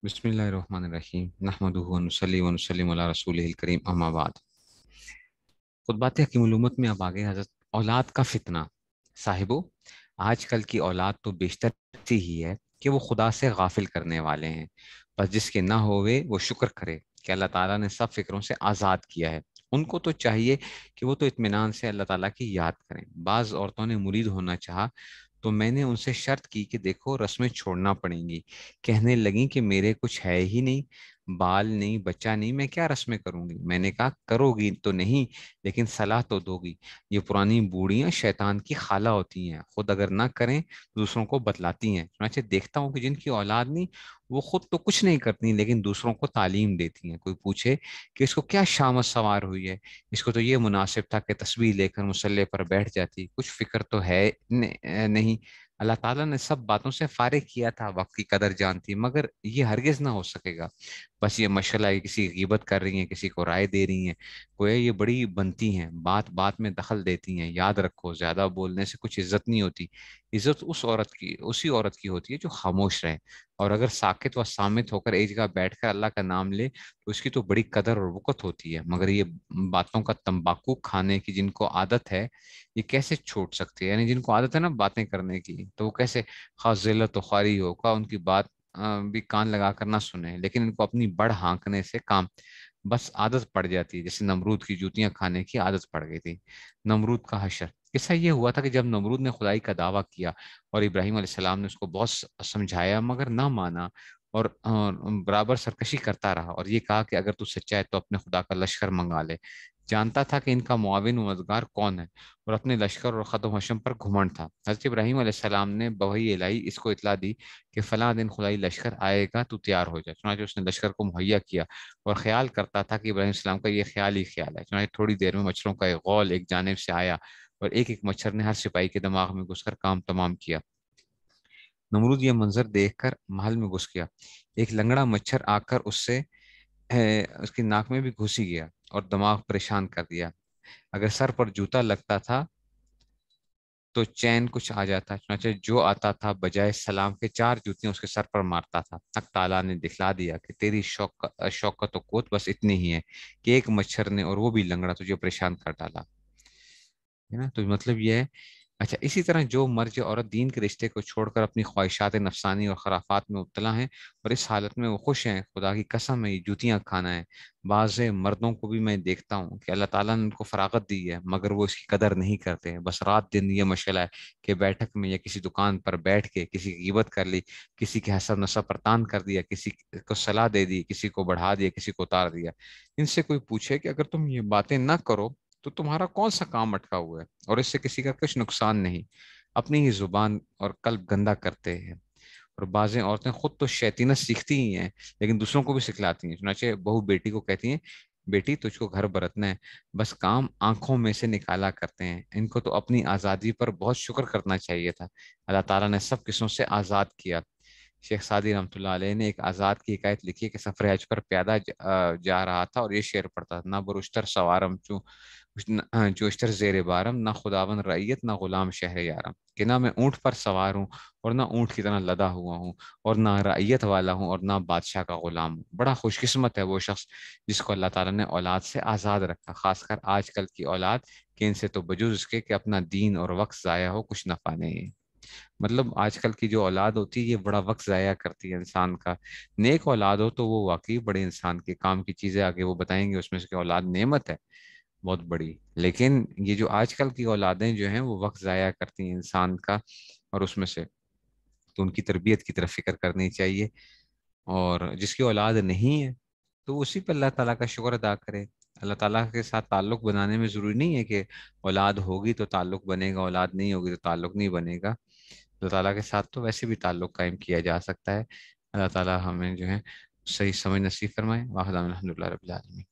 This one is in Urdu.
بسم اللہ الرحمن الرحیم نحمدہ ونصلی ونسلم علی رسولہ الکریم اما بعد۔ خطبات حکیم الامت میں اب آگے حضرت اولاد کا فتنہ۔ صاحبو، آج کل کی اولاد تو بیشتر ایسی ہی ہے کہ وہ خدا سے غافل کرنے والے ہیں، بس جس کے نہ ہوئے وہ شکر کرے کہ اللہ تعالیٰ نے سب فکروں سے آزاد کیا ہے۔ ان کو تو چاہیے کہ وہ تو اطمینان سے اللہ تعالیٰ کی یاد کریں۔ بعض عورتوں نے مرید ہونا چاہا تو میں نے ان سے شرط کی کہ دیکھو رسمیں چھوڑنا پڑیں گی۔ کہنے لگیں کہ میرے کچھ ہے ہی نہیں، بال نہیں، بچہ نہیں، میں کیا رسمیں کروں گی؟ میں نے کہا کرو گی تو نہیں، لیکن صلاح تو دو گی۔ یہ پرانی بوڑھیاں شیطان کی خالہ ہوتی ہیں، خود اگر نہ کریں تو دوسروں کو بتلاتی ہیں۔ چنانچہ دیکھتا ہوں کہ جن کی اولاد نہیں وہ خود تو کچھ نہیں کرتی لیکن دوسروں کو تعلیم دیتی ہیں۔ کوئی پوچھے کہ اس کو کیا شامت سوار ہوئی ہے، اس کو تو یہ مناسب تھا کہ تسبیح لے کر مصلی پر بیٹھ جاتی، کچھ فکر تو ہے نہیں۔ اللہ تعالیٰ نے سب باتوں سے فارغ کیا تھا، وقت کی قدر جانتی، مگر یہ ہرگز نہ ہو سکے گا۔ بس یہ مشغلہ ہے، کسی کی غیبت کر رہی ہیں، کسی کو رائے دے رہی ہیں، گویا یہ بڑی بنتی ہیں، بات بات میں دخل دیتی ہیں۔ یاد رکھو زیادہ بولنے سے کچھ عزت نہیں ہوتی، عزت اسی عورت کی ہوتی ہے جو خاموش رہے، اور اگر ساکت و صامت ہو کر ایک جگہ بیٹھ کر اللہ کا نام لے تو اس کی تو بڑی قدر اور وقت ہوتی ہے۔ مگر یہ باتوں کا تمباکو کھانے کی جن کو عادت ہے، یہ کیسے چھوٹ سکتے ہیں؟ یعنی جن کو عادت ہے نا باتیں کرنے کی، تو وہ کیسے خاص ذلت و خواری ہوگا ان کی بات بھی کان لگا کر نہ سنیں، لیکن ان کو اپنی بڑھ ہانکنے سے کام بس عادت پڑ جاتی ہے، جیسے نمرود کی جوتیاں کھانے کی عادت پڑ گئی تھی۔ نمرود کا حشر، قصہ یہ ہوا تھا کہ جب نمرود نے خدائی کا دعویٰ کیا اور ابراہیم علیہ السلام نے اس کو بہت سمجھایا مگر نہ مانا، اور برابر سرکشی کرتا رہا، اور یہ کہا کہ اگر تو سچا ہے تو اپنے خدا کا لشکر منگا لے۔ جانتا تھا کہ ان کا معاون و مددگار کون ہے، اور اپنے لشکر اور خد و حشم پر گھمنڈ تھا۔ حضرت ابراہیم علیہ السلام نے بوحی الہی اس کو اطلاع دی کہ فلاں دن خدائی لشکر آئے گا، تو تیار ہو جائے۔ چنانچہ اس نے لشکر کو مہیا کیا، اور خیال کرتا تھا کہ ابراہیم علیہ السلام کا یہ خیال ہی خیال ہے۔ چنانچہ تھوڑی دیر میں مچھروں کا ایک غول ایک جانب سے آیا، اور ایک ایک مچھر نے ہر سپاہی کے دماغ میں گھس کر کام تمام کیا۔ نمرود یہ منظر دیکھ کر محل میں گھس گیا۔ ایک لنگڑا مچھر آ کر اس کی ناک میں بھی گھس ہی گیا اور دماغ پریشان کر دیا۔ اگر سر پر جوتا لگتا تھا تو چین کچھ آ جاتا، چنانچہ جو آتا تھا بجائے سلام کے چار جوتیاں اس کے سر پر مارتا تھا۔ حق تعالیٰ نے دکھلا دیا کہ تیری شوکت و قوت بس اتنی ہی ہے کہ ایک مچھر نے، اور وہ بھی لنگڑا، تجھے پریشان کر ڈالا ہے نا۔ تو مطلب یہ ہے، اچھا اسی طرح جو مرد عورت دین کے رشتے کو چھوڑ کر اپنی خواہشات نفسانی اور خرافات میں مبتلا ہیں اور اس حالت میں وہ خوش ہیں، خدا کی قسم ہے یہ جوتیاں کھانا ہے۔ بعض مردوں کو بھی میں دیکھتا ہوں کہ اللہ تعالیٰ نے ان کو فراغت دی ہے مگر وہ اس کی قدر نہیں کرتے ہیں، بس رات دن یہ مشغلہ ہے کہ بیٹھک میں یا کسی دکان پر بیٹھ کے کسی کی غیبت کر لی، کسی کے حسب نسب پر تان کر دیا، کسی کو صلاح دے دی، کسی کو بڑھا دیا، کسی کو اتار دیا۔ ان سے کوئی پوچھے کہ اگر تم یہ باتیں نہ کرو تو تمہارا کون سا کام اٹکا ہوا ہے، اور اس سے کسی کا کچھ نقصان نہیں، اپنی ہی زبان اور قلب گندا کرتے ہیں۔ اور بعض عورتیں خود تو شیطینت سیکھتی ہی ہیں لیکن دوسروں کو بھی سکھلاتی ہیں۔ چنانچہ بہو بیٹی کو کہتی ہیں بیٹی تجھ کو گھر برتنا ہے، بس کام آنکھوں میں سے نکالا کرتے ہیں۔ ان کو تو اپنی آزادی پر بہت شکر کرنا چاہیے تھا، اللہ تعالیٰ نے سب قسموں سے آزاد کیا۔ شیخ سعدی رحمۃ اللہ علیہ نے ایک آزاد کی حکایت لکھی ہے کہ سفر حج پر پیادہ جا رہا تھا اور یہ شعر پڑھتا تھا: نہ برشتر سوارم جو اشتر زیر بارم، نہ خداون رعیت، نہ غلام شہر یارم، کہ نہ میں اونٹ پر سوار ہوں اور نہ اونٹ کی طرح لدا ہوا ہوں، اور نہ رعیت والا ہوں اور نہ بادشاہ کا غلام ہوں۔ بڑا خوش قسمت ہے وہ شخص جس کو اللہ تعالیٰ نے اولاد سے آزاد رکھا، خاص کر آج کل کی اولاد کہ ان سے تو بجوز اس کے کہ اپنا دین اور وقت ضائع ہو کچھ نفع نہیں۔ مطلب آج کل کی جو اولاد ہوتی ہے یہ بڑا وقت ضائع کرتی ہے انسان کا۔ نیک اولاد ہو تو وہ واقعی بڑے انسان کے کام کی چیزیں آگے وہ بتائیں گے، اس میں سے کہ اولاد نعمت ہے بہت بڑی، لیکن یہ جو آج کل کی اولادیں جو ہیں وہ وقت ضائع کرتی ہیں انسان کا، اور اس میں سے تو ان کی تربیت کی طرف فکر کرنی چاہیے۔ اور جس کی اولاد نہیں ہے تو اسی پہ اللہ تعالیٰ کا شکر ادا کرے۔ اللہ تعالیٰ کے ساتھ تعلق بنانے میں ضروری نہیں ہے کہ اولاد ہوگی تو تعلق بنے گا، اولاد نہیں ہوگی تو تعلق نہیں بنے گا۔ اللہ تعالیٰ کے ساتھ تو ویسے بھی تعلق قائم کیا جا سکتا ہے۔ اللہ تعالیٰ ہمیں جو ہے صحیح سمجھ نصیب فرمائے۔ واخر دعوانا الحمد للہ رب العالمین۔